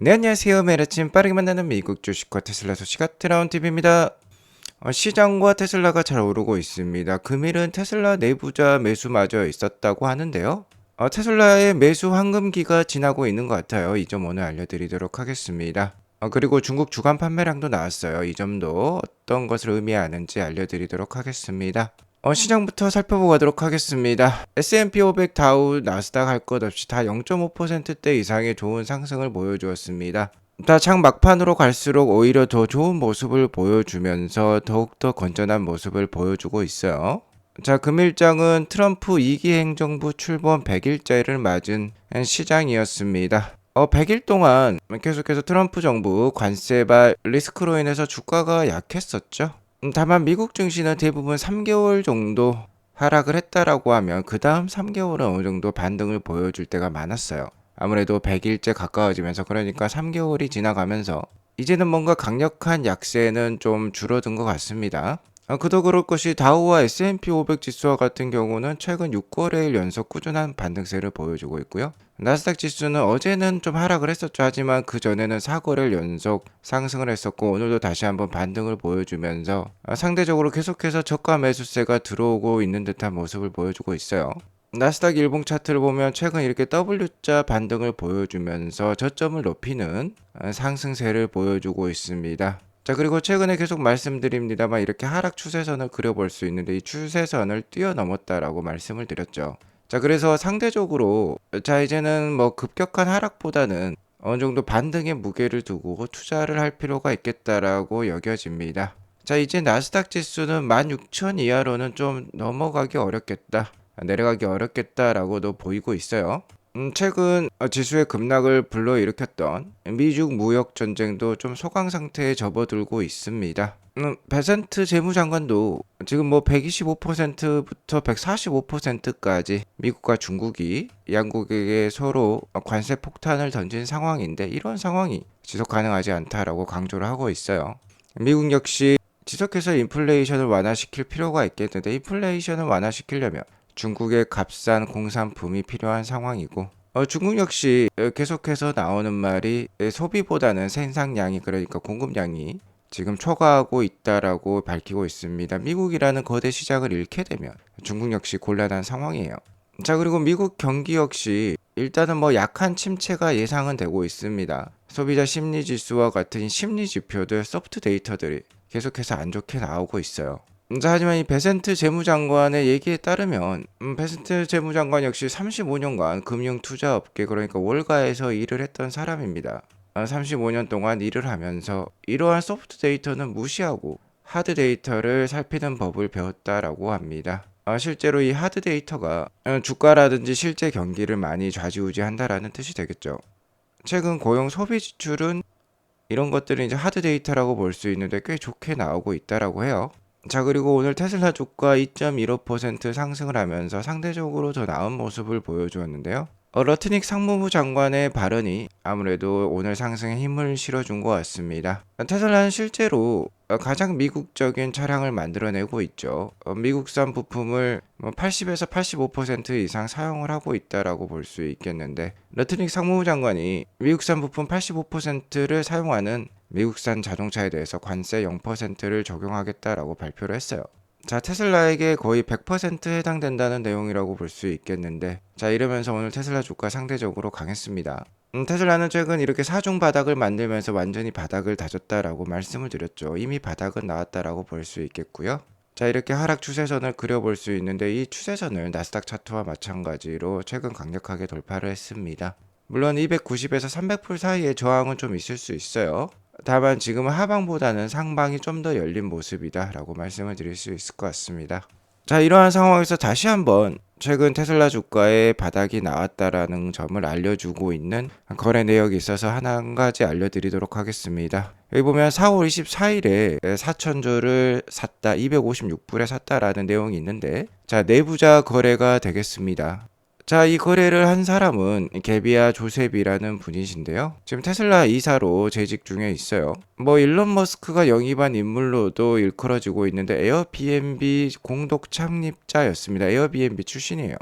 네, 안녕하세요. 매일 아침 빠르게 만나는 미국 주식과 테슬라 소식가 트라운 TV입니다. 시장과 테슬라가 잘 오르고 있습니다. 금일은 테슬라 내부자 매수마저 있었다고 하는데요. 테슬라의 매수 황금기가 지나고 있는 것 같아요. 이 점 오늘 알려드리도록 하겠습니다. 그리고 중국 주간 판매량도 나왔어요. 이 점도 어떤 것을 의미하는지 알려드리도록 하겠습니다. 시장부터 살펴보고 가도록 하겠습니다. S&P 500, 다우, 나스닥 할 것 없이 다 0.5%대 이상의 좋은 상승을 보여주었습니다. 다 장 막판으로 갈수록 오히려 더 좋은 모습을 보여주면서 더욱더 건전한 모습을 보여주고 있어요. 자, 금일장은 트럼프 2기 행정부 출범 100일째를 맞은 시장이었습니다. 100일 동안 계속해서 트럼프 정부 관세발 리스크로 인해서 주가가 약했었죠. 다만 미국 증시는 대부분 3개월 정도 하락을 했다라고 하면 그 다음 3개월은 어느 정도 반등을 보여줄 때가 많았어요. 아무래도 100일째 가까워지면서, 그러니까 3개월이 지나가면서 이제는 뭔가 강력한 약세는 좀 줄어든 것 같습니다. 그도 그럴 것이 다우와 S&P 500 지수와 같은 경우는 최근 6거래일 연속 꾸준한 반등세를 보여주고 있고요. 나스닥 지수는 어제는 좀 하락을 했었죠. 하지만 그 전에는 4거래일 연속 상승을 했었고, 오늘도 다시 한번 반등을 보여주면서 상대적으로 계속해서 저가 매수세가 들어오고 있는 듯한 모습을 보여주고 있어요. 나스닥 일봉 차트를 보면 최근 이렇게 W자 반등을 보여주면서 저점을 높이는 상승세를 보여주고 있습니다. 자, 그리고 최근에 계속 말씀드립니다만 이렇게 하락 추세선을 그려볼 수 있는데, 이 추세선을 뛰어넘었다라고 말씀을 드렸죠. 자, 그래서 상대적으로 자, 이제는 뭐 급격한 하락보다는 어느 정도 반등의 무게를 두고 투자를 할 필요가 있겠다라고 여겨집니다. 자, 이제 나스닥 지수는 16,000 이하로는 좀 넘어가기 어렵겠다, 내려가기 어렵겠다라고도 보이고 있어요. 최근 지수의 급락을 불러일으켰던 미중 무역 전쟁도 좀 소강 상태에 접어들고 있습니다. 베센트 재무장관도 지금 뭐 125%부터 145%까지 미국과 중국이 양국에게 서로 관세 폭탄을 던진 상황인데, 이런 상황이 지속 가능하지 않다라고 강조를 하고 있어요. 미국 역시 지속해서 인플레이션을 완화시킬 필요가 있겠는데, 인플레이션을 완화시키려면 중국의 값싼 공산품이 필요한 상황이고, 중국 역시 계속해서 나오는 말이 소비보다는 생산량이, 그러니까 공급량이 지금 초과하고 있다라고 밝히고 있습니다. 미국이라는 거대 시장을 잃게 되면 중국 역시 곤란한 상황이에요. 자, 그리고 미국 경기 역시 일단은 뭐 약한 침체가 예상은 되고 있습니다. 소비자 심리 지수와 같은 심리 지표들, 소프트 데이터들이 계속해서 안 좋게 나오고 있어요. 자, 하지만 이 베센트 재무장관의 얘기에 따르면 베센트 재무장관 역시 35년간 금융투자업계, 그러니까 월가에서 일을 했던 사람입니다. 35년 동안 일을 하면서 이러한 소프트 데이터는 무시하고 하드 데이터를 살피는 법을 배웠다라고 합니다. 실제로 이 하드 데이터가 주가라든지 실제 경기를 많이 좌지우지한다라는 뜻이 되겠죠. 최근 고용 소비 지출은 이런 것들은 이제 하드 데이터라고 볼 수 있는데 꽤 좋게 나오고 있다라고 해요. 자, 그리고 오늘 테슬라 주가 2.15% 상승을 하면서 상대적으로 더 나은 모습을 보여주었는데요. 러트닉 상무부 장관의 발언이 아무래도 오늘 상승에 힘을 실어준 것 같습니다. 테슬라는 실제로 가장 미국적인 차량을 만들어내고 있죠. 미국산 부품을 80에서 85% 이상 사용을 하고 있다라고 볼 수 있겠는데, 러트닉 상무부 장관이 미국산 부품 85%를 사용하는 미국산 자동차에 대해서 관세 0%를 적용하겠다라고 발표를 했어요. 자, 테슬라에게 거의 100% 해당된다는 내용이라고 볼 수 있겠는데, 자, 이러면서 오늘 테슬라 주가 상대적으로 강했습니다. 테슬라는 최근 이렇게 사중 바닥을 만들면서 완전히 바닥을 다졌다라고 말씀을 드렸죠. 이미 바닥은 나왔다라고 볼 수 있겠고요. 자, 이렇게 하락 추세선을 그려볼 수 있는데, 이 추세선을 나스닥 차트와 마찬가지로 최근 강력하게 돌파를 했습니다. 물론 290에서 300불 사이에 저항은 좀 있을 수 있어요. 다만 지금은 하방보다는 상방이 좀 더 열린 모습이다 라고 말씀을 드릴 수 있을 것 같습니다. 자, 이러한 상황에서 다시 한번 최근 테슬라 주가의 바닥이 나왔다라는 점을 알려주고 있는 거래 내역이 있어서 한 가지 알려드리도록 하겠습니다. 여기 보면 4월 24일에 4천조를 샀다, 256불에 샀다라는 내용이 있는데, 자, 내부자 거래가 되겠습니다. 자, 이 거래를 한 사람은 게비아 조셉이라는 분이신데요. 지금 테슬라 이사로 재직 중에 있어요. 뭐 일론 머스크가 영입한 인물로도 일컬어지고 있는데, 에어비앤비 공동 창립자였습니다. 에어비앤비 출신이에요.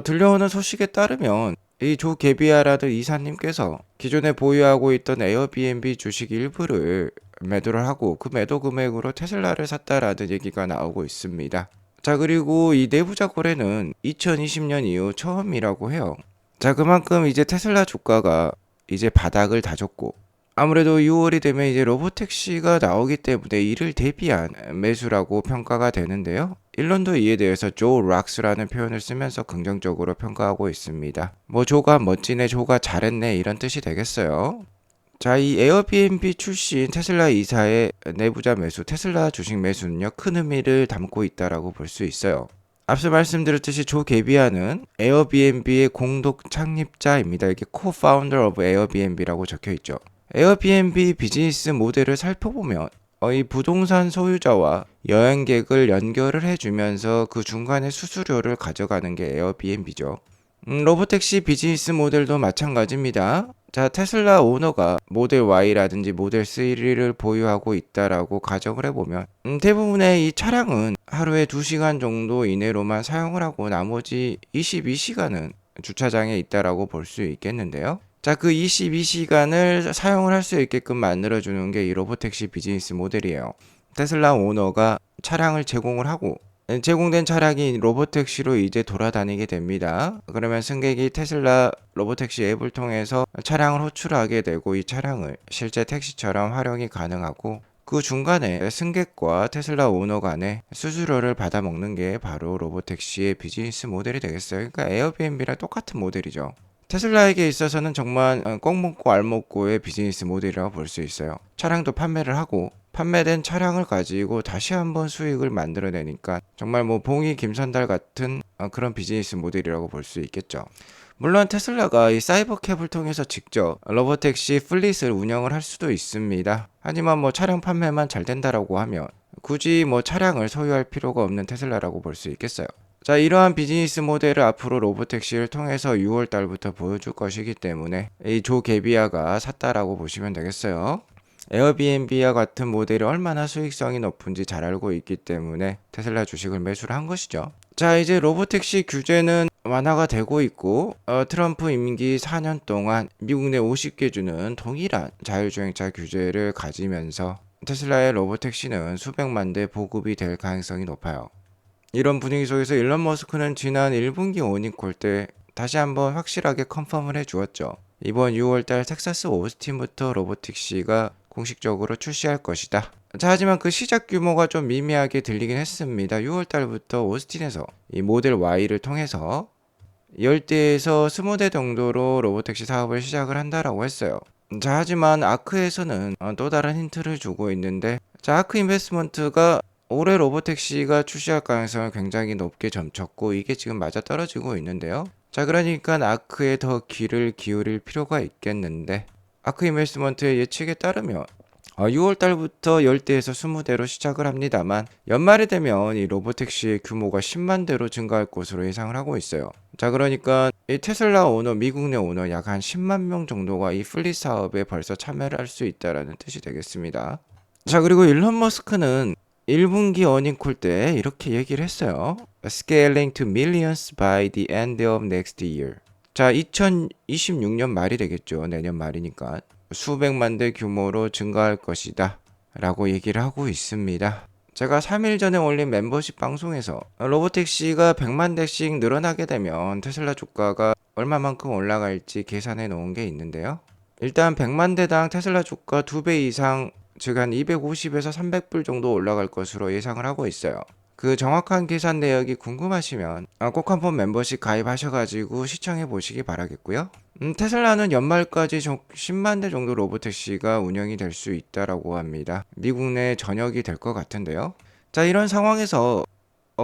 들려오는 소식에 따르면 이 조 게비아라는 이사님께서 기존에 보유하고 있던 에어비앤비 주식 일부를 매도를 하고 그 매도 금액으로 테슬라를 샀다라는 얘기가 나오고 있습니다. 자, 그리고 이 내부자 거래는 2020년 이후 처음이라고 해요. 자, 그만큼 이제 테슬라 주가가 이제 바닥을 다졌고, 아무래도 6월이 되면 이제 로보택시가 나오기 때문에 이를 대비한 매수라고 평가가 되는데요. 일론도 이에 대해서 조 락스라는 표현을 쓰면서 긍정적으로 평가하고 있습니다. 뭐 조가 멋지네, 조가 잘했네 이런 뜻이 되겠어요. 자, 이 에어비앤비 출신 테슬라 이사의 내부자 매수, 테슬라 주식 매수는요, 큰 의미를 담고 있다라고 볼 수 있어요. 앞서 말씀드렸듯이 조 게비아는 에어비앤비의 공동 창립자입니다. 이게 co-founder of 에어비앤비라고 적혀 있죠. 에어비앤비 비즈니스 모델을 살펴보면 이 부동산 소유자와 여행객을 연결을 해주면서 그 중간에 수수료를 가져가는 게 에어비앤비죠. 로보택시 비즈니스 모델도 마찬가지입니다. 자, 테슬라 오너가 모델 Y라든지 모델 3를 보유하고 있다라고 가정을 해보면 대부분의 이 차량은 하루에 2시간 정도 이내로만 사용을 하고 나머지 22시간은 주차장에 있다라고 볼 수 있겠는데요. 자, 그 22시간을 사용을 할 수 있게끔 만들어주는 게 이 로보택시 비즈니스 모델이에요. 테슬라 오너가 차량을 제공을 하고 제공된 차량이 로보택시로 이제 돌아다니게 됩니다. 그러면 승객이 테슬라 로보택시 앱을 통해서 차량을 호출하게 되고 이 차량을 실제 택시처럼 활용이 가능하고 그 중간에 승객과 테슬라 오너 간에 수수료를 받아 먹는 게 바로 로보택시의 비즈니스 모델이 되겠어요. 그러니까 에어비앤비랑 똑같은 모델이죠. 테슬라에게 있어서는 정말 꼭 먹고 알 먹고의 비즈니스 모델이라고 볼 수 있어요. 차량도 판매를 하고 판매된 차량을 가지고 다시 한번 수익을 만들어내니까 정말 뭐 봉이 김선달 같은 그런 비즈니스 모델이라고 볼 수 있겠죠. 물론 테슬라가 이 사이버캡을 통해서 직접 로보택시 플릿을 운영을 할 수도 있습니다. 하지만 뭐 차량 판매만 잘 된다라고 하면 굳이 뭐 차량을 소유할 필요가 없는 테슬라라고 볼 수 있겠어요. 자, 이러한 비즈니스 모델을 앞으로 로보택시를 통해서 6월 달부터 보여줄 것이기 때문에 이 조 게비아가 샀다라고 보시면 되겠어요. 에어비앤비와 같은 모델이 얼마나 수익성이 높은지 잘 알고 있기 때문에 테슬라 주식을 매수를 한 것이죠. 자, 이제 로보택시 규제는 완화가 되고 있고 트럼프 임기 4년 동안 미국 내 50개 주는 동일한 자율주행차 규제를 가지면서 테슬라의 로보택시는 수백만 대 보급이 될 가능성이 높아요. 이런 분위기 속에서 일론 머스크는 지난 1분기 어닝콜 때 다시 한번 확실하게 컨펌을 해주었죠. 이번 6월달 텍사스 오스틴부터 로보택시가 공식적으로 출시할 것이다. 자, 하지만 그 시작 규모가 좀 미미하게 들리긴 했습니다. 6월달부터 오스틴에서 이 모델 Y를 통해서 10대에서 20대 정도로 로보택시 사업을 시작을 한다라고 했어요. 자, 하지만 아크에서는 또 다른 힌트를 주고 있는데, 자, 아크 인베스트먼트가 올해 로보택시가 출시할 가능성을 굉장히 높게 점쳤고 이게 지금 맞아 떨어지고 있는데요. 자, 그러니까 아크에 더 귀를 기울일 필요가 있겠는데, 아크 인베스트먼트의 예측에 따르면 6월 달부터 10대에서 20대로 시작을 합니다만 연말이 되면 이 로보택시의 규모가 10만 대로 증가할 것으로 예상을 하고 있어요. 자, 그러니까 이 테슬라 오너, 미국 내 오너 약 한 10만 명 정도가 이 플릿 사업에 벌써 참여를 할 수 있다라는 뜻이 되겠습니다. 자, 그리고 일론 머스크는 1분기 어닝콜 때 이렇게 얘기를 했어요. Scaling to millions by the end of next year. 자, 2026년 말이 되겠죠. 내년 말이니까. 수백만 대 규모로 증가할 것이다 라고 얘기를 하고 있습니다. 제가 3일 전에 올린 멤버십 방송에서 로보택시가 100만 대씩 늘어나게 되면 테슬라 주가가 얼마만큼 올라갈지 계산해 놓은 게 있는데요. 일단 100만 대당 테슬라 주가 2배 이상, 즉 한 250에서 300불 정도 올라갈 것으로 예상을 하고 있어요. 그 정확한 계산 내역이 궁금하시면 꼭 한번 멤버십 가입하셔가지고 시청해 보시기 바라겠고요. 테슬라는 연말까지 10만 대 정도 로보택시가 운영이 될 수 있다라고 합니다. 미국 내 전역이 될 것 같은데요. 자, 이런 상황에서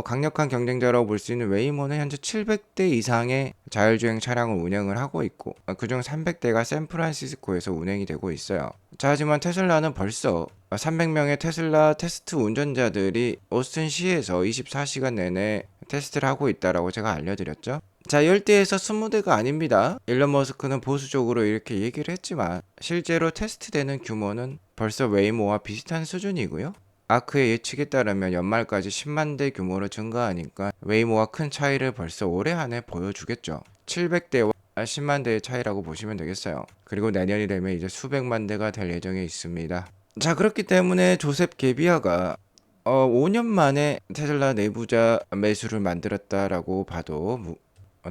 강력한 경쟁자라고 볼 수 있는 웨이모는 현재 700대 이상의 자율주행 차량을 운행을 하고 있고 그중 300대가 샌프란시스코에서 운행이 되고 있어요. 자, 하지만 테슬라는 벌써 300명의 테슬라 테스트 운전자들이 오스틴시에서 24시간 내내 테스트를 하고 있다라고 제가 알려드렸죠. 자, 10대에서 20대가 아닙니다. 일론 머스크는 보수적으로 이렇게 얘기를 했지만 실제로 테스트되는 규모는 벌써 웨이모와 비슷한 수준이고요. 아크의 예측에 따르면 연말까지 10만 대 규모로 증가하니까 웨이모와 큰 차이를 벌써 올해 안에 보여주겠죠. 700대와 10만 대의 차이라고 보시면 되겠어요. 그리고 내년이 되면 이제 수백만 대가 될 예정에 있습니다. 자, 그렇기 때문에 조셉 게비아가 5년 만에 테슬라 내부자 매수를 만들었다라고 봐도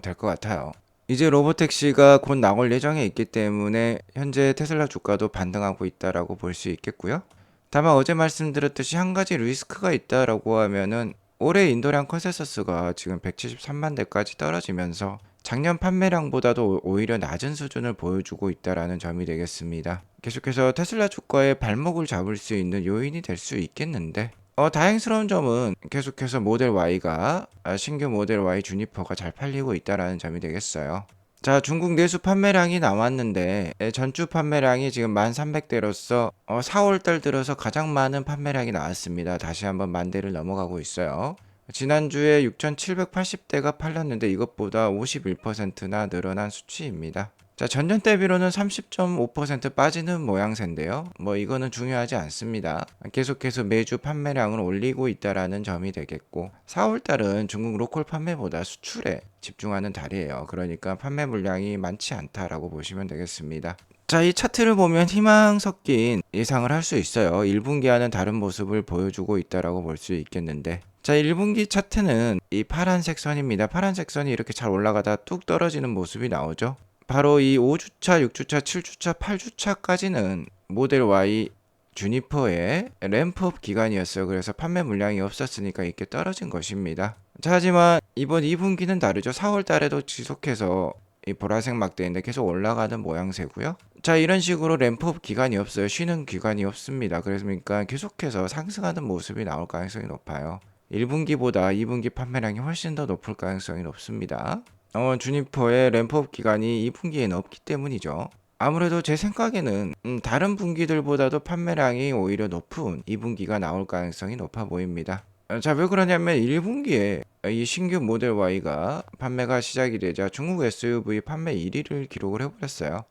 될 것 같아요. 이제 로보택시가 곧 나올 예정에 있기 때문에 현재 테슬라 주가도 반등하고 있다라고 볼 수 있겠고요. 다만 어제 말씀드렸듯이 한 가지 리스크가 있다라고 하면은 올해 인도량 컨센서스가 지금 173만 대까지 떨어지면서 작년 판매량보다도 오히려 낮은 수준을 보여주고 있다라는 점이 되겠습니다. 계속해서 테슬라 주가의 발목을 잡을 수 있는 요인이 될 수 있겠는데 다행스러운 점은 계속해서 모델 Y가 신규 모델 Y 주니퍼가 잘 팔리고 있다라는 점이 되겠어요. 자, 중국 내수 판매량이 나왔는데 전주 판매량이 지금 1,300대로서 4월달 들어서 가장 많은 판매량이 나왔습니다. 다시 한번 10,000대를 넘어가고 있어요. 지난주에 6,780대가 팔렸는데 이것보다 51%나 늘어난 수치입니다. 자, 전년 대비로는 30.5% 빠지는 모양새인데요. 이거는 중요하지 않습니다. 계속해서 매주 판매량을 올리고 있다라는 점이 되겠고 4월달은 중국 로컬 판매보다 수출에 집중하는 달이에요. 그러니까 판매 물량이 많지 않다라고 보시면 되겠습니다. 자, 이 차트를 보면 희망 섞인 예상을 할 수 있어요. 1분기와는 다른 모습을 보여주고 있다라고 볼 수 있겠는데 자, 1분기 차트는 이 파란색 선입니다. 파란색 선이 이렇게 잘 올라가다 뚝 떨어지는 모습이 나오죠. 바로 이 5주차, 6주차, 7주차, 8주차까지는 모델 Y 주니퍼의 램프업 기간이었어요. 그래서 판매 물량이 없었으니까 이렇게 떨어진 것입니다. 자, 하지만 이번 2분기는 다르죠. 4월 달에도 지속해서 이 보라색 막대인데 계속 올라가는 모양새고요. 자, 이런 식으로 램프업 기간이 없어요. 쉬는 기간이 없습니다. 그러니까 계속해서 상승하는 모습이 나올 가능성이 높아요. 1분기보다 2분기 판매량이 훨씬 더 높을 가능성이 높습니다. 주니퍼의 램프업 기간이 2분기에는 없기 때문이죠. 아무래도 제 생각에는 다른 분기들보다도 판매량이 오히려 높은 2분기가 나올 가능성이 높아 보입니다. 자, 왜 그러냐면 1분기에 이 신규 모델 Y가 판매가 시작이 되자 중국 SUV 판매 1위를 기록을 해버렸어요.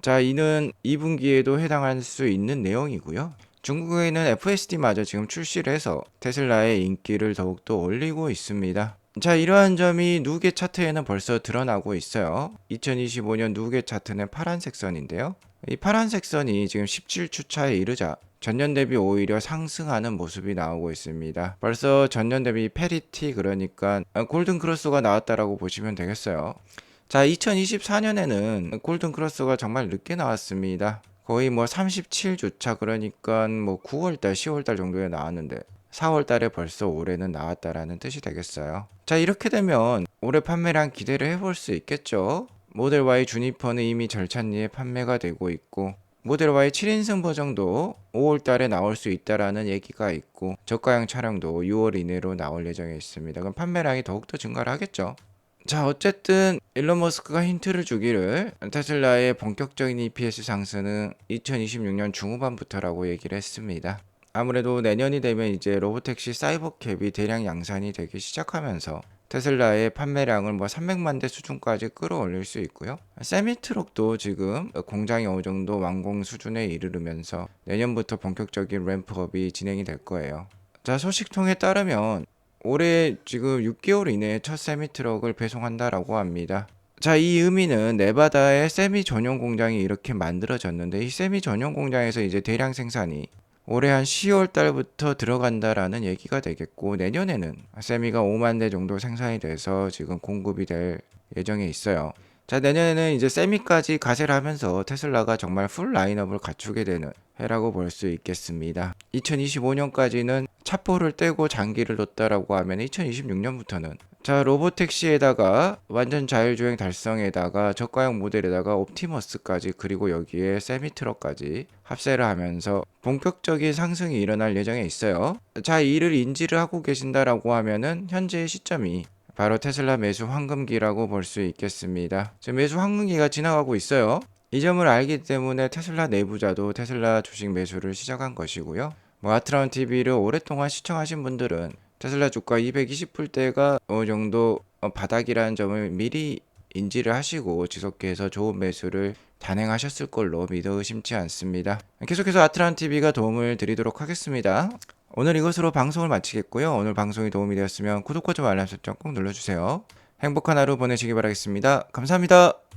자, 이는 2분기에도 해당할 수 있는 내용이고요. 중국에는 FSD마저 지금 출시를 해서 테슬라의 인기를 더욱더 올리고 있습니다. 자, 이러한 점이 누계 차트에는 벌써 드러나고 있어요. 2025년 누계 차트는 파란색 선인데요. 이 파란색 선이 지금 17주차에 이르자 전년 대비 오히려 상승하는 모습이 나오고 있습니다. 벌써 전년 대비 페리티, 그러니까 골든 크로스가 나왔다라고 보시면 되겠어요. 자, 2024년에는 골든 크로스가 정말 늦게 나왔습니다. 거의 37주차, 그러니까 9월달, 10월달 정도에 나왔는데 4월달에 벌써 올해는 나왔다라는 뜻이 되겠어요. 자, 이렇게 되면 올해 판매량 기대를 해볼 수 있겠죠. 모델 Y 주니퍼는 이미 절찬리에 판매가 되고 있고 모델 Y 7인승 버전도 5월달에 나올 수 있다라는 얘기가 있고 저가형 차량도 6월 이내로 나올 예정에 있습니다. 그럼 판매량이 더욱더 증가를 하겠죠. 자, 어쨌든 일론 머스크가 힌트를 주기를 테슬라의 본격적인 EPS 상승은 2026년 중후반부터라고 얘기를 했습니다. 아무래도 내년이 되면 이제 로보택시 사이버캡이 대량 양산이 되기 시작하면서 테슬라의 판매량을 300만 대 수준까지 끌어올릴 수 있고요. 세미트럭도 지금 공장이 어느 정도 완공 수준에 이르르면서 내년부터 본격적인 램프업이 진행이 될 거예요. 자, 소식통에 따르면 올해 지금 6개월 이내에 첫 세미트럭을 배송한다라고 합니다. 자, 이 의미는 네바다의 세미 전용 공장이 이렇게 만들어졌는데 이 세미 전용 공장에서 이제 대량 생산이 올해 한 10월 달부터 들어간다라는 얘기가 되겠고 내년에는 세미가 5만 대 정도 생산이 돼서 지금 공급이 될 예정에 있어요. 자, 내년에는 이제 세미까지 가세를 하면서 테슬라가 정말 풀 라인업을 갖추게 되는 해라고 볼 수 있겠습니다. 2025년까지는 찹볼을 떼고 장기를 뒀다라고 하면 2026년부터는 자, 로보택시에다가 완전 자율주행 달성에다가 저가형 모델에다가 옵티머스까지 그리고 여기에 세미트럭까지 합세를 하면서 본격적인 상승이 일어날 예정에 있어요. 자, 이를 인지를 하고 계신다라고 하면은 현재의 시점이 바로 테슬라 매수 황금기라고 볼 수 있겠습니다. 지금 매수 황금기가 지나가고 있어요. 이 점을 알기 때문에 테슬라 내부자도 테슬라 주식 매수를 시작한 것이고요. 아트라운 TV를 오랫동안 시청하신 분들은 테슬라 주가 220불대가 어느 정도 바닥이라는 점을 미리 인지를 하시고 지속해서 좋은 매수를 단행하셨을 걸로 믿어 의심치 않습니다. 계속해서 아트라운 TV가 도움을 드리도록 하겠습니다. 오늘 이것으로 방송을 마치겠고요. 오늘 방송이 도움이 되었으면 구독과 좋아요 알람 설정 꼭 눌러주세요. 행복한 하루 보내시기 바라겠습니다. 감사합니다.